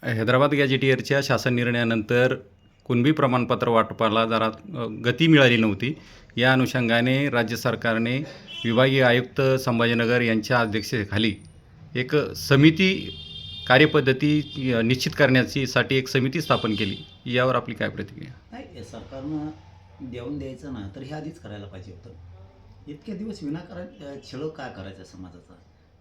हैदराबाद गॅजेटियरच्या शासन निर्णयानंतर कुणबी प्रमाणपत्र वाटपाला जरा गती मिळाली नव्हती. या अनुषंगाने राज्य सरकारने विभागीय आयुक्त संभाजीनगर यांच्या अध्यक्षतेखाली एक समिती कार्यपद्धती निश्चित करण्यासाठी एक समिती स्थापन केली. यावर आपली काय प्रतिक्रिया? नाही, सरकारनं देऊन द्यायचं ना तर हे आधीच करायला पाहिजे होतं. इतके दिवस विनाकारण छळ काय करायचा समाजाचा?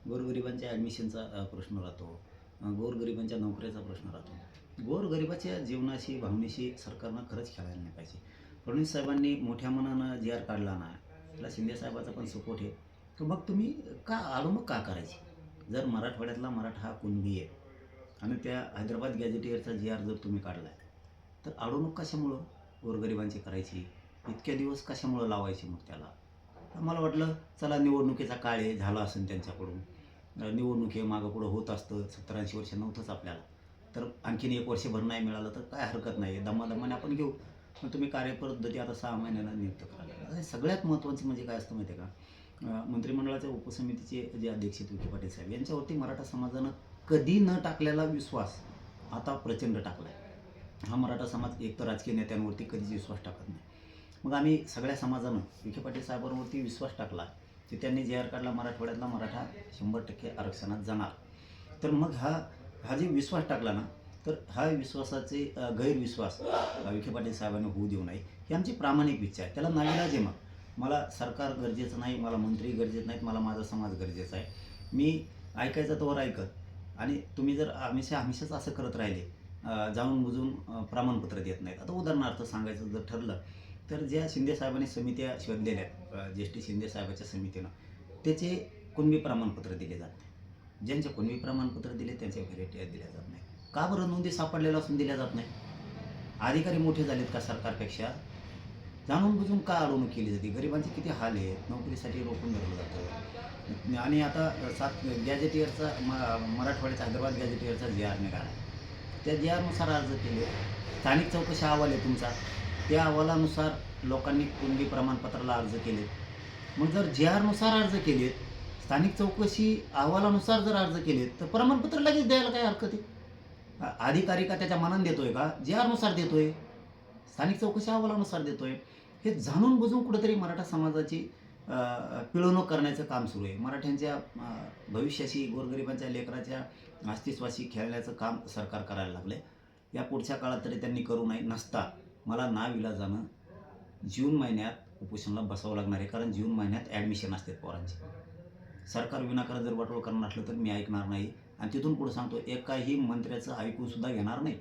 गोरगरिबांच्या ॲडमिशनचा प्रश्न राहतो, गोरगरिबांच्या नोकरीचा प्रश्न राहतो. गोरगरिबाच्या जीवनाशी भावनेशी सरकारनं खरंच खेळायला नाही पाहिजे. फडणवीस साहेबांनी मोठ्या मनानं जी आर काढला ना, त्याला शिंदे साहेबाचा पण सपोर्ट आहे. तर मग तुम्ही का अडवणूक का करायची? जर मराठवाड्यातला मराठा हा कुणबी आहे आणि त्या हैदराबाद गॅजेटियरचा जी आर जर तुम्ही काढला आहे, तर अडवणूक कशामुळं गोरगरिबांची करायची? इतक्या दिवस कशामुळं लावायची मग त्याला? तर मला वाटलं चला निवडणुकीचा काळ आहे, झाला असेल त्यांच्याकडून. निवडणूक हे मागं पुढं होत असतं, 70-80 वर्ष नव्हतंच आपल्याला. तर आणखीन 1 वर्षभर नाही मिळालं तर काय हरकत नाही आहे, दमादमाने आपण घेऊ. मग तुम्ही कार्यपद्धती आता 6 महिन्यांना नियुक्त करायला. आणि सगळ्यात महत्त्वाचं म्हणजे काय असतं माहिती आहे का? मंत्रिमंडळाच्या उपसमितीचे जे अध्यक्ष आहेत विखे पाटील साहेब, यांच्यावरती मराठा समाजानं कधी न टाकलेला विश्वास आता प्रचंड टाकला आहे. हा मराठा समाज एक तर राजकीय नेत्यांवरती कधीच विश्वास टाकत नाही. मग आम्ही सगळ्या समाजानं विखे पाटील साहेबांवरती विश्वास टाकला की त्यांनी जे आर काढला, मराठवाड्यातला मराठा 100% आरक्षणात जाणार. तर मग हा जे विश्वास टाकला ना, तर हा विश्वासाचे गैरविश्वास विखे पाटील साहेबांनी होऊ देऊ नये, ही आमची प्रामाणिक इच्छा आहे. त्याला नाईलाज आहे. मग मला सरकार गरजेचं नाही, मला मंत्री गरजेचं नाहीत, मला माझा समाज गरजेचा आहे. मी ऐकायचं तोवर ऐकत आणि तुम्ही जर हमेशाच असं करत राहिले, जाणून बुजून प्रमाणपत्र देत नाहीत. आता उदाहरणार्थ सांगायचं जर ठरलं तर ज्या शिंदे साहेबांनी समित्या शोधलेल्या आहेत, ज्येष्ठ शिंदे साहेबाच्या समितीनं, त्याचे कुणबी प्रमाणपत्र दिले जात नाही. ज्यांचे कुणबी प्रमाणपत्र दिले त्यांच्या व्हेरिटी दिल्या जात नाही. का बरं? नोंदी सापडलेला असून दिल्या जात नाही? अधिकारी मोठे झालेत का सरकारपेक्षा? जाणून बुजून का अडवणूक केली जाते? गरिबांचे किती हाल आहेत, नोकरीसाठी रोखून धरलं जातं. आणि आता गॅजेटियरचा मराठवाड्याचा हैदराबाद गॅजेटियरचा जी आर निघाला, त्या जी आरनुसार अर्ज केले. स्थानिक चौकशी अहवाल आहे तुमचा, त्या अहवालानुसार लोकांनी कुणबी प्रमाणपत्राला अर्ज केले. मग जर जी आरनुसार अर्ज केलेत, स्थानिक चौकशी अहवालानुसार जर अर्ज केलेत, तर प्रमाणपत्र लगेच द्यायला काय हरकत आहे? अधिकारी का त्याच्या मनाने देतोय का? जी आरनुसार देतोय, स्थानिक चौकशी अहवालानुसार देतोय. हे जाणून बुजून कुठेतरी मराठा समाजाची पिळवणूक करण्याचं काम सुरू आहे. मराठ्यांच्या भविष्याशी, गोरगरिबांच्या लेकराच्या अस्तित्वाशी खेळण्याचं काम सरकार करायला लागले. या पुढच्या काळात तरी त्यांनी करू नये. नसता मला नाविलाजानं जून महिन्यात उपोषणाला बसावं लागणार आहे, कारण जून महिन्यात ॲडमिशन असतात पोरांची. सरकार विनाकारण जर वाटोळ करणार असलं तर मी ऐकणार नाही. आणि तिथून पुढे सांगतो, एकाही मंत्र्याचं ऐकूनसुद्धा घेणार नाही.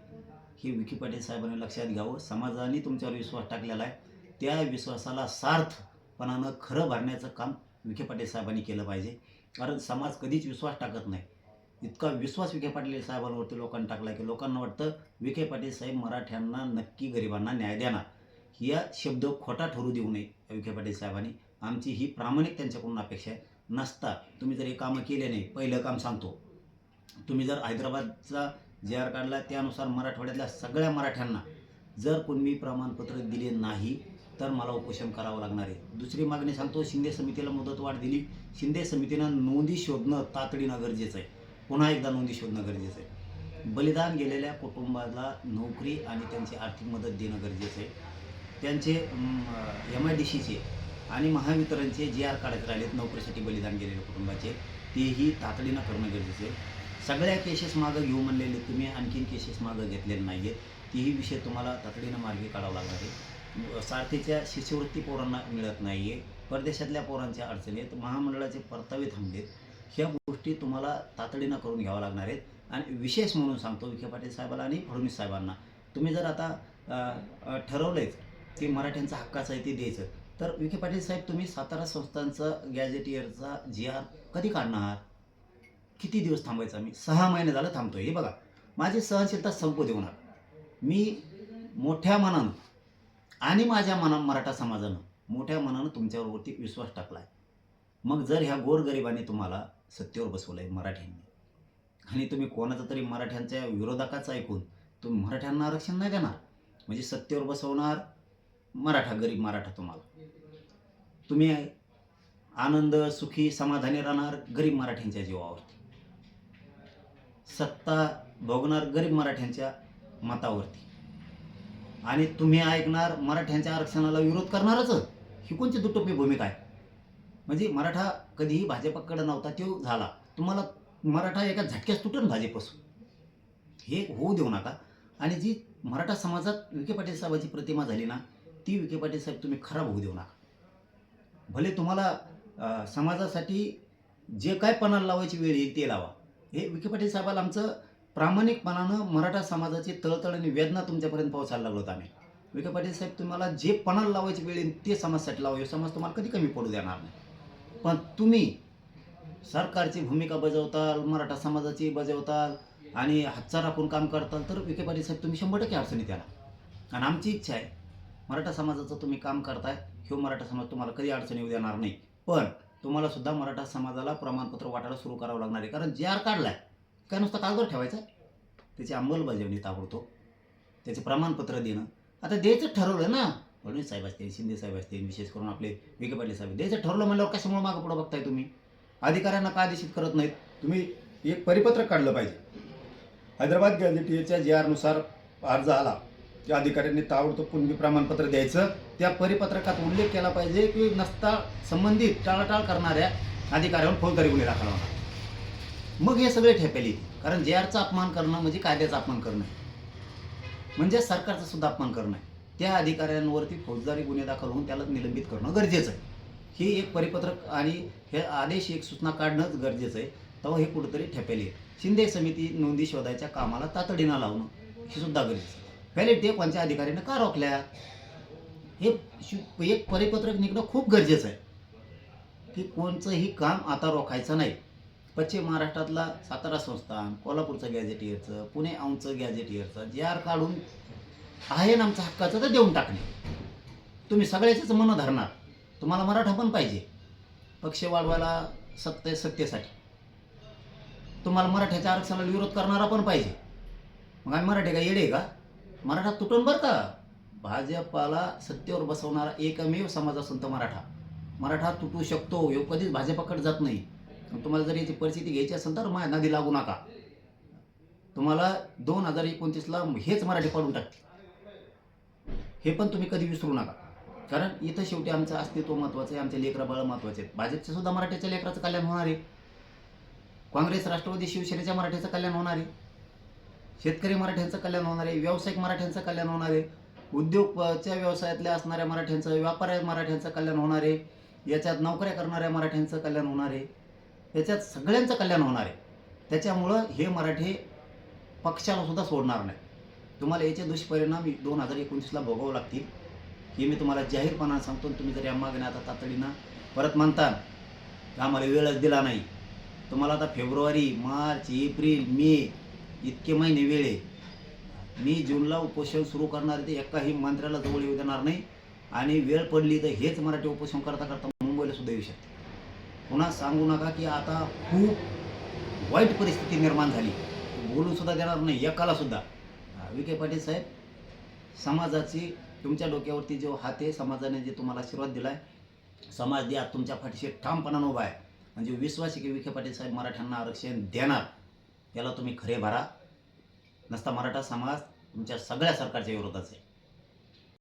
हे विखे पाटील साहेबांनी लक्षात घ्यावं. समाजाने तुमच्यावर विश्वास टाकलेला आहे, त्या विश्वासाला सार्थपणानं खरं भरण्याचं काम विखे पाटील साहेबांनी केलं पाहिजे. कारण समाज कधीच विश्वास टाकत नाही. इतका विश्वास विखे पाटील साहेबांवरती लोकांनी टाकला की लोकांना वाटतं विखे पाटील साहेब मराठ्यांना नक्की गरिबांना न्याय देणार. या शब्द खोटा ठरू देऊ नये विखे पाटील साहेबांनी. आमची ही प्रामाणिक त्यांच्याकडून अपेक्षा आहे. नसता तुम्ही जर हे कामं केले नाही, पहिलं काम सांगतो, तुम्ही जर हैदराबादचा जे आर काढला त्यानुसार मराठवाड्यातल्या सगळ्या मराठ्यांना जर कुणबी प्रमाणपत्र दिले नाही तर मला उपोषण करावं लागणार आहे. दुसरी मागणी सांगतो, शिंदे समितीला मुदतवाढ दिली. शिंदे समितीनं नोंदी शोधणं तातडीनं गरजेचं आहे. पुन्हा एकदा नोंदी शोधणं गरजेचं आहे. बलिदान गेलेल्या कुटुंबाला नोकरी आणि त्यांची आर्थिक मदत देणं गरजेचं आहे. त्यांचे MIDCचे आणि महावितरणचे जे आर काढत राहिलेत नोकरीसाठी बलिदान गेलेल्या कुटुंबाचे, तेही तातडीनं करणं गरजेचं आहे. सगळ्या केसेस मागं घेऊ म्हणलेले तुम्ही आणखीन केसेस मागं घेतलेले नाही आहेत. तेही विषय तुम्हाला तातडीनं मार्गी काढावा लागणार आहे. सारथीच्या शिष्यवृत्ती पोरांना मिळत नाही आहे. परदेशातल्या पोरांच्या अडचणी आहेत. महामंडळाचे परतावे थांबलेत. ह्या गोष्टी तुम्हाला तातडीनं करून घ्याव्या लागणार आहेत. आणि विशेष म्हणून सांगतो विखे पाटील साहेबांना आणि फडणवीस साहेबांना, तुम्ही जर आता ठरवलंच की मराठ्यांचा हक्काचं आहे ते द्यायचं, तर विखे पाटील साहेब तुम्ही सातारा संस्थांचा गॅजेटियरचा जी आर कधी काढणार? किती दिवस थांबायचं? मी 6 महिने झालं थांबतोय. हे बघा, माझी सहनशीलता संपू देऊ नका. मी मोठ्या मनानं आणि माझ्या मराठा समाजानं मोठ्या मनानं तुमच्यावरती विश्वास टाकला आहे. मग जर ह्या गोरगरिबांनी तुम्हाला सत्तेवर बसवलं आहे मराठ्यांनी, आणि तुम्ही कोणाचं तरी मराठ्यांच्या विरोधकाचं ऐकून तुम्ही मराठ्यांना आरक्षण नाही देणार, म्हणजे सत्तेवर बसवणार मराठा, गरीब मराठा तुम्हाला. तुम्ही आनंद, सुखी, समाधानी राहणार गरीब मराठ्यांच्या जीवावरती. सत्ता भोगणार गरीब मराठ्यांच्या मतावरती, आणि तुम्ही ऐकणार मराठ्यांच्या आरक्षणाला विरोध करणारच. ही कोणती दुटोपी भूमिका आहे? म्हणजे मराठा कधीही भाजपकडे नव्हता, तो झाला. तुम्हाला मराठा एका झटक्यास तुटून भाजपपासून, हे होऊ देऊ नका. आणि जी मराठा समाजात विखे पाटील साहेबाची प्रतिमा झाली ना, ती विखे पाटील साहेब तुम्ही खराब होऊ देऊ नका. भले तुम्हाला समाजासाठी जे काय पणाला लावायची वेळ येईल ते लावा. हे विखे पाटील साहेबाला आमचं प्रामाणिकपणानं मराठा समाजाची तळतळ आणि वेदना तुमच्यापर्यंत पोहोचायला लागलो होतो आम्ही. विखे पाटील साहेब तुम्हाला जे पणाला लावायची वेळ येईल ते समाजासाठी लावा. हे समाज तुम्हाला कधी कमी पडू देणार नाही. पण तुम्ही सरकारची भूमिका बजावताल, मराठा समाजाची बजावताल आणि हातचा राखून काम करताल, तर विखे पाटील साहेब तुम्ही 100% अडचणीत याला. आणि आमची इच्छा आहे, मराठा समाजाचं तुम्ही काम करताय, हे मराठा समाज तुम्हाला कधी अडचणी येऊ देणार नाही. पण तुम्हाला सुद्धा मराठा समाजाला प्रमाणपत्र वाटायला सुरू करावं लागणार आहे. कारण जे आर काढलाय काय नुसतं कागदावर ठेवायचं, त्याची अंमलबजावणी ताबडतोब, त्याचे प्रमाणपत्र देणं. आता द्यायचं ठरवलं ना, फडणवीस साहेब असतील, शिंदे साहेब असतील, विशेष करून आपले विखे पाटील साहेब, द्यायचं ठरवलं म्हणल्यावर कशामुळे मागं पुढं बघताय तुम्ही? अधिकाऱ्यांना का आदेशित करत नाहीत? तुम्ही एक परिपत्रक काढलं पाहिजे. हैदराबाद गॅझेटियरच्या जे आरनुसार अर्ज आला, त्या अधिकाऱ्यांनी ताबडतोब कुणबी प्रमाणपत्र द्यायचं. त्या परिपत्रकात उल्लेख केला पाहिजे की नसता संबंधित टाळाटाळ करणाऱ्या अधिकाऱ्यांवर फौजदारी गुन्हे दाखल होणार. मग हे सगळे ठेपेल येते. कारण जे आरचा अपमान करणं म्हणजे कायद्याचा अपमान करणं, म्हणजे सरकारचा सुद्धा अपमान करणं आहे. त्या अधिकाऱ्यांवरती फौजदारी गुन्हे दाखल होऊन त्याला निलंबित करणं गरजेचं आहे. हे एक परिपत्रक आणि हे आदेश, एक सूचना काढणंच गरजेचं आहे. तेव्हा हे कुठंतरी ठेपेल येईल. शिंदे समिती नोंदी शोधायच्या कामाला तातडीनं लावणं हे सुद्धा गरजेचं आहे. पहिले ते कोणत्या अधिकाऱ्यानं का रोखल्या, हे एक परिपत्रक निघणं खूप गरजेचं आहे की कोणचंही काम आता रोखायचं नाही. पश्चिम महाराष्ट्रातला सातारा संस्थान, कोल्हापूरचं गॅझेटियरचं, पुणे औंधचं गॅझेटियरचं जे आर काढून आहे ना आमच्या हक्काचं तर देऊन टाकणे. तुम्ही सगळ्याचेच मनं धरणार. तुम्हाला मराठा पण पाहिजे पक्ष वाढवायला, सत्तेसाठी. तुम्हाला मराठ्याच्या आरक्षणाला विरोध करणारा पण पाहिजे. मग आम्ही मराठी का येडे का? मराठा तुटून बरं का. भाजपाला सत्तेवर बसवणारा एकमेव समाज असेल तर मराठा तुटू शकतो. ह्यो कधीच भाजपाकडे जात नाही. तुम्हाला जर याची परिस्थिती घ्यायची असेल तर माझ्या नदी लागू नका. तुम्हाला 2029ला हेच मराठी पाडून टाकतील. हे पण तुम्ही कधी विसरू नका. कारण इथं शेवटी आमचं अस्तित्व महत्त्वाचं आहे, आमचे लेकरं बाळं महत्त्वाचे आहेत. भाजपचे सुद्धा मराठ्याच्या लेकराचं कल्याण होणार आहे. काँग्रेस, राष्ट्रवादी, शिवसेनेच्या मराठ्याचं कल्याण होणार आहे. शेतकरी मराठ्यांचं कल्याण होणार आहे. व्यावसायिक मराठ्यांचं कल्याण होणार आहे. उद्योगच्या व्यवसायातल्या असणाऱ्या मराठ्यांचं, व्यापाऱ्या मराठ्यांचं कल्याण होणार आहे. याच्यात नोकऱ्या करणाऱ्या मराठ्यांचं कल्याण होणार आहे. याच्यात सगळ्यांचं कल्याण होणार आहे. त्याच्यामुळं हे मराठी पक्षाला सुद्धा सोडणार नाही. तुम्हाला याचे दुष्परिणाम 2029ला भोगावं लागतील, हे मी तुम्हाला जाहीरपणाने सांगतो. तुम्ही जर या मागण्या आता तातडीनं परत म्हणता, आम्हाला वेळच दिला नाही. तुम्हाला आता फेब्रुवारी, मार्च, एप्रिल, मे इतके महिने वेळ आहे. मी जूनला उपोषण सुरू करणार आहे. ते एकाही मंत्र्याला जवळ येऊ देणार नाही. आणि वेळ पडली तर हेच मराठी उपोषण करता करता मुंबईला सुद्धा येऊ शकते. पुन्हा सांगू नका की आता खूप वाईट परिस्थिती निर्माण झाली, बोलू सुद्धा देणार नाही एकाला सुद्धा. विखे पाटील साहेब, समाजाची तुमच्या डोक्यावरती जो हात आहे, समाजाने जे तुम्हाला आशीर्वाद दिला आहे, समाज द्या तुमच्या पाठीशी ठामपणानं उभा आहे. म्हणजे विश्वास आहे की विखे पाटील साहेब मराठ्यांना आरक्षण देणार. त्याला तुम्ही खरे भरा. नसता मराठा समाज तुमच्या सगळ्या सरकारच्या विरोधात आहे.